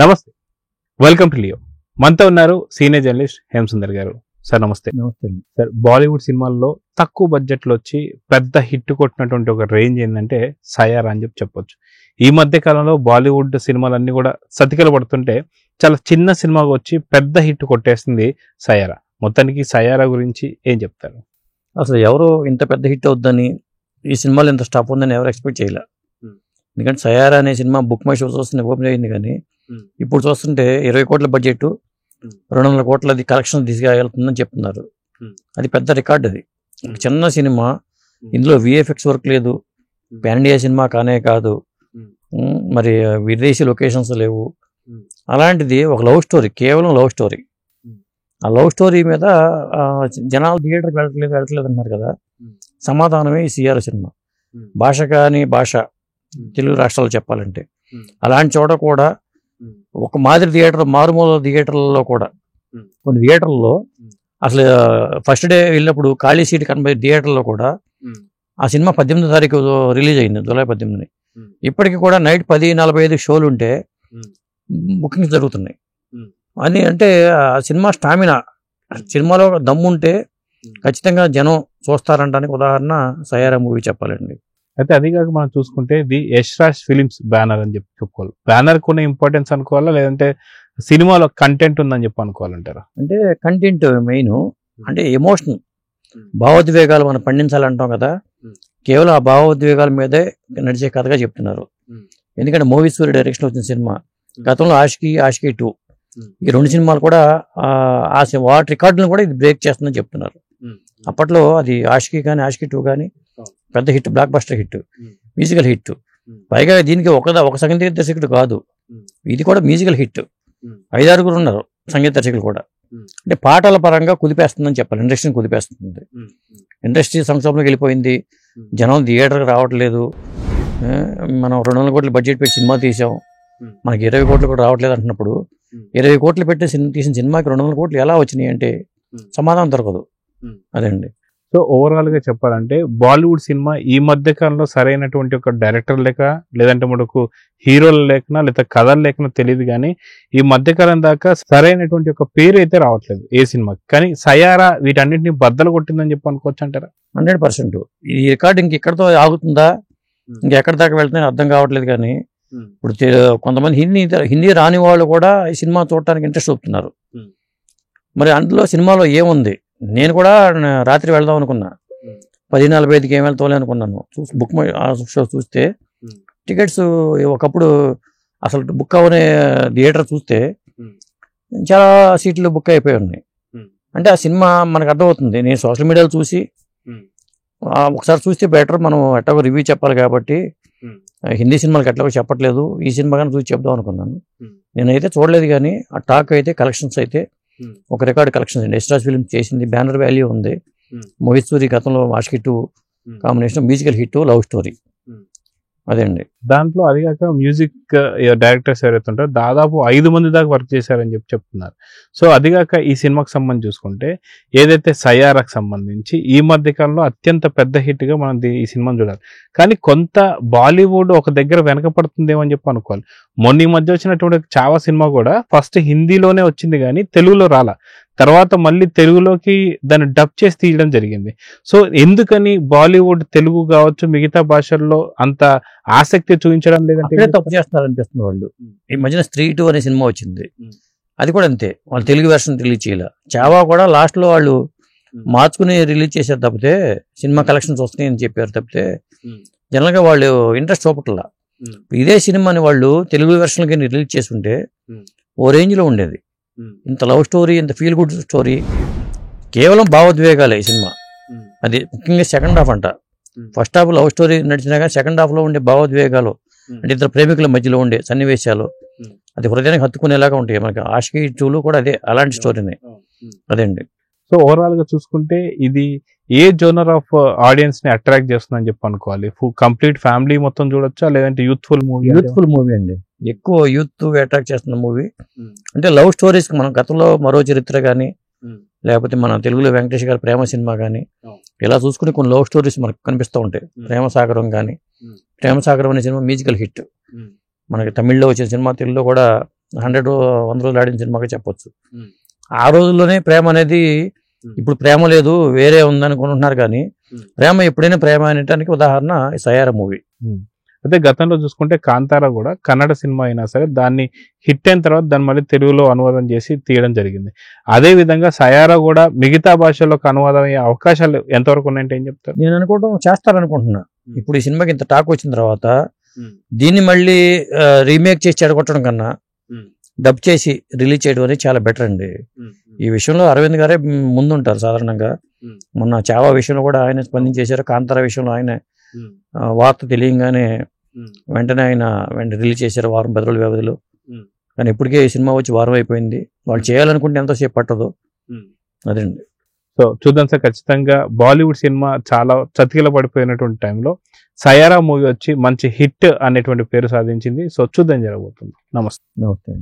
నమస్తే, welcome to Leo. మనతో ఉన్నారు సీనియర్ జర్నలిస్ట్ హేమసుందర్ గారు. సార్ నమస్తే. నమస్తే. సార్, బాలీవుడ్ సినిమాల్లో తక్కువ బడ్జెట్లో వచ్చి పెద్ద హిట్ కొట్టినటువంటి ఒక రేంజ్ ఏంటంటే సయారా అని చెప్పొచ్చు. ఈ మధ్య కాలంలో బాలీవుడ్ సినిమాలన్నీ కూడా సతికిల పడుతుంటే చాలా చిన్న సినిమాగా వచ్చి పెద్ద హిట్ కొట్టేస్తుంది సయారా. మొత్తానికి సయారా గురించి ఏం చెప్తారు? అసలు ఎవరు ఇంత పెద్ద హిట్ అవుద్దని, ఈ సినిమాలో ఇంత స్టాప్ ఉందని ఎవరు ఎక్స్పెక్ట్ చేయలే. ఎందుకంటే సయారా అనే సినిమా బుక్ మై షో చూస్తుంటే ఓపెన్ అయింది, కానీ ఇప్పుడు చూస్తుంటే 20 కోట్ల బడ్జెట్ 200 కోట్లది కలెక్షన్ తీసుకెళ్తుందని చెప్తున్నారు. అది పెద్ద రికార్డ్. అది చిన్న సినిమా, ఇందులో విఎఫ్ఎక్స్ వర్క్ లేదు, పాన్ ఇండియా సినిమా కానే కాదు, మరి విదేశీ లొకేషన్స్ లేవు. అలాంటిది ఒక లవ్ స్టోరీ, కేవలం లవ్ స్టోరీ. ఆ లవ్ స్టోరీ మీద జనాలు థియేటర్కి వెళ్ళట్లేదు అన్నారు కదా. సమాధానమే ఈ సిఆర్ సినిమా. భాష కానీ భాష, తెలుగు రాష్ట్రాలు చెప్పాలంటే అలాంటి చోట కూడా ఒక మాదిరి థియేటర్, మారుమూల థియేటర్లలో కూడా కొన్ని థియేటర్లలో అసలు ఫస్ట్ డే వెళ్ళినప్పుడు ఖాళీ సీట్ కనబడే థియేటర్లో కూడా ఆ సినిమా 18వ తారీఖు రిలీజ్ అయింది, జూలై 18ని. ఇప్పటికీ కూడా నైట్ 10:45 షోలు ఉంటే బుకింగ్స్ జరుగుతున్నాయి. అని అంటే ఆ సినిమా స్టామినా, సినిమాలో దమ్ముంటే ఖచ్చితంగా జనం చూస్తారంటానికి ఉదాహరణ సయారా మూవీ చెప్పాలండి. అయితే అది కాక మనం చూసుకుంటే ఇది యష్ రాజ్ ఫిలిమ్స్ బ్యానర్ అని చెప్పుకోవాలి. బ్యానర్ కొన్ని ఇంపార్టెన్స్ అనుకోవాలా, లేదంటే సినిమాలో కంటెంట్ ఉందని చెప్పి అనుకోవాలంటారా? అంటే కంటెంట్ మెయిన్, అంటే ఎమోషన్, భావోద్వేగాలు మనం పండించాలంటాం కదా. కేవలం ఆ భావోద్వేగాల మీదే నడిచే కథగా చెప్తున్నారు. ఎందుకంటే మూవీ సూర్య డైరెక్షన్ వచ్చిన సినిమా, గతంలో ఆషికి 2, ఈ 2 సినిమాలు కూడా వాటి రికార్డులను కూడా ఇది బ్రేక్ చేస్తుందని చెప్తున్నారు. అప్పట్లో అది ఆషికి కానీ 2 కానీ పెద్ద hit, block buster hit, musical hit. పైగా దీనికి ఒక సంగీత దర్శకుడు కాదు, ఇది కూడా మ్యూజికల్ హిట్. 5-6 ఉన్నారు సంగీత దర్శకులు కూడా. అంటే పాటల పరంగా కుదిపేస్తుందని చెప్పాలి, ఇండస్ట్రీని కుదిపేస్తుంది. ఇండస్ట్రీ సంక్షోభంలోకి వెళ్ళిపోయింది, జనం థియేటర్కి రావట్లేదు. మనం 200 కోట్ల బడ్జెట్ పెట్టి సినిమా తీసాం, మనకి 20 కోట్లు కూడా రావట్లేదు అంటున్నప్పుడు 20 కోట్లు పెట్టి తీసిన సినిమాకి 200 కోట్లు ఎలా వచ్చినాయి అంటే సమాధానం దొరకదు. అదండి. సో ఓవరాల్ గా చెప్పాలంటే బాలీవుడ్ సినిమా ఈ మధ్య కాలంలో సరైనటువంటి ఒక డైరెక్టర్ లేక, లేదంటే మనకు హీరోల లేకనా, లేదా కథలు లేకనా తెలియదు, కానీ ఈ మధ్యకాలం దాకా సరైనటువంటి ఒక పేరు అయితే రావట్లేదు ఏ సినిమాకి. కానీ సయారా వీటన్నిటిని బద్దలు కొట్టిందని చెప్పి అనుకోవచ్చు అంటారా? 100%. ఈ రికార్డ్ ఇంకెక్కడితో ఆగుతుందా, ఇంకెక్కడి దాకా వెళ్తుందని అర్థం కావట్లేదు. కానీ ఇప్పుడు కొంతమంది హిందీ రాని వాళ్ళు కూడా ఈ సినిమా చూడటానికి ఇంట్రెస్ట్ చూపుతున్నారు. మరి అందులో సినిమాలో ఏముంది? నేను కూడా రాత్రి వెళ్దాం అనుకున్నా, 10:45కి ఏం వెళ్తాం అనుకున్నాను. బుక్ షో చూస్తే టికెట్స్ ఒకప్పుడు అసలు బుక్ అవనే థియేటర్ చూస్తే చాలా సీట్లు బుక్ అయిపోయి ఉన్నాయి. అంటే ఆ సినిమా మనకు అర్థమవుతుంది. నేను సోషల్ మీడియాలో చూసి ఒకసారి చూస్తే బెటర్, మనం ఎట్లాగో రివ్యూ చెప్పాలి కాబట్టి హిందీ సినిమాలకు ఎట్లాగో చెప్పట్లేదు, ఈ సినిమా కానీ చూసి చెప్దాం అనుకున్నాను. నేనైతే చూడలేదు, కానీ ఆ టాక్ అయితే కలెక్షన్స్ అయితే ఒక రికార్డ్ కలెక్షన్స్ అండి. యష్ రాజ్ ఫిల్మ్ చేసింది, బ్యానర్ వాల్యూ ఉంది. మోహిత్ సూరి గతంలో Aashiqui 2 combination, musical hit, love story. అదే అండి. దాంట్లో అది కాక మ్యూజిక్ డైరెక్టర్స్ ఎవరైతే ఉంటారో దాదాపు 5 మంది దాకా వర్క్ చేశారని చెప్తున్నారు. సో అది కాక ఈ సినిమాకి సంబంధించి చూసుకుంటే ఏదైతే సయారాకు సంబంధించి ఈ మధ్య కాలంలో అత్యంత పెద్ద హిట్ గా మనం ఈ సినిమాను చూడాలి. కానీ కొంత బాలీవుడ్ ఒక దగ్గర వెనకపడుతుందేమో అని చెప్పి అనుకోవాలి. మొన్న ఈ మధ్య వచ్చినటువంటి చావా సినిమా కూడా ఫస్ట్ హిందీలోనే వచ్చింది, కానీ తెలుగులో రాలా. తర్వాత మళ్ళీ తెలుగులోకి దాన్ని డబ్ చేసి తీయడం జరిగింది. సో ఎందుకని బాలీవుడ్ తెలుగు కావచ్చు మిగతా భాషల్లో అంత ఆసక్తి చూపించడం లేదంటే తప్పు చేస్తున్నారు అనిపిస్తుంది వాళ్ళు. ఈ మధ్యన స్త్రీ 2 అనే సినిమా వచ్చింది, అది కూడా అంతే, వాళ్ళు తెలుగు వెర్షన్ రిలీజ్ చేయాల. చావా కూడా లాస్ట్ లో వాళ్ళు మార్చుకుని రిలీజ్ చేశారు తప్పితే, సినిమా కలెక్షన్స్ వస్తున్నాయి అని చెప్పారు తప్పితే జనరల్ గా వాళ్ళు ఇంట్రెస్ట్ చూపట్లా. ఇదే సినిమాని వాళ్ళు తెలుగు వెర్షన్ కి రిలీజ్ చేసుకుంటే ఓ రేంజ్ లో ఉండేది. ఇంత లవ్ స్టోరీ, ఇంత ఫీల్ గుడ్ స్టోరీ, కేవలం భావోద్వేగాలే ఈ సినిమా. అది ముఖ్యంగా సెకండ్ హాఫ్ అంట. ఫస్ట్ హాఫ్ లవ్ స్టోరీ నడిచినా కానీ సెకండ్ హాఫ్ లో ఉండే భావోద్వేగాలు, అంటే ఇద్దరు ప్రేమికుల మధ్యలో ఉండే సన్నివేశాలు అది హృదయానికి హత్తుకునేలాగా ఉంటాయి. మనకి ఆషికి 2 కూడా అదే అలాంటి స్టోరీనే. అదే అండి. సో ఓవరాల్ గా చూసుకుంటే ఇది ఏ జోనర్ ఆఫ్ ఆడియన్స్ ని అట్రాక్ట్ చేస్తుందని చెప్పి అనుకోవాలి? కంప్లీట్ ఫ్యామిలీ మొత్తం చూడొచ్చా, లేదంటే యూత్ఫుల్ మూవీ? యూత్ఫుల్ మూవీ అండి, ఎక్కువ యూత్ అట్రాక్ట్ చేస్తున్న మూవీ. అంటే లవ్ స్టోరీస్ మనం గతంలో మరో చరిత్ర కానీ, లేకపోతే మన తెలుగులో వెంకటేష్ గారి ప్రేమ సినిమా కానీ, ఇలా చూసుకుని కొన్ని లవ్ స్టోరీస్ మనకు కనిపిస్తూ ఉంటాయి. ప్రేమ సాగరం కానీ, ప్రేమ సాగరం అనే సినిమా మ్యూజికల్ హిట్. మనకి తమిళ్లో వచ్చిన సినిమా తెలుగులో కూడా 100 రోజులు ఆడిన సినిమాగా చెప్పొచ్చు. ఆ రోజుల్లోనే ప్రేమ అనేది, ఇప్పుడు ప్రేమ లేదు వేరే ఉందనుకుంటున్నారు, కానీ ప్రేమ ఎప్పుడైనా ప్రేమ అనేటానికి ఉదాహరణ సయారా మూవీ. అయితే గతంలో చూసుకుంటే కాంతారా కూడా కన్నడ సినిమా అయినా సరే దాన్ని హిట్ అయిన తర్వాత దాన్ని మళ్ళీ తెలుగులో అనువాదం చేసి తీయడం జరిగింది. అదే విధంగా సయారా కూడా మిగతా భాషల్లోకి అనువాదం అయ్యే అవకాశాలు ఎంతవరకు ఉన్నాయంటే ఏం చెప్తారు? నేను అనుకోవడం చేస్తారనుకుంటున్నా. ఇప్పుడు ఈ సినిమాకి ఇంత టాక్ వచ్చిన తర్వాత దీన్ని మళ్ళీ రీమేక్ చేసి చెడగొట్టడం కన్నా డబ్ చేసి రిలీజ్ చేయడం అనేది చాలా బెటర్ అండి. ఈ విషయంలో అరవింద్ గారే ముందుంటారు సాధారణంగా. మొన్న చావా విషయంలో కూడా ఆయన స్పందించేశారు, కాంతారా విషయంలో ఆయన వార్త తెలియంగానే వెంటనే ఆయన రిలీజ్ చేశారు 10 రోజుల వ్యవధిలో. కానీ ఇప్పటికే ఈ సినిమా వచ్చి వారం అయిపోయింది. వాళ్ళు చేయాలనుకుంటే ఎంతోసేపు పట్టదు. అదండి. సో చూద్దాం సార్, ఖచ్చితంగా బాలీవుడ్ సినిమా చాలా చతికిల పడిపోయినటువంటి టైంలో సయారా మూవీ వచ్చి మంచి హిట్ అనేటువంటి పేరు సాధించింది. సో చూద్దాం జరగబోతుంది. నమస్తే. నమస్తే.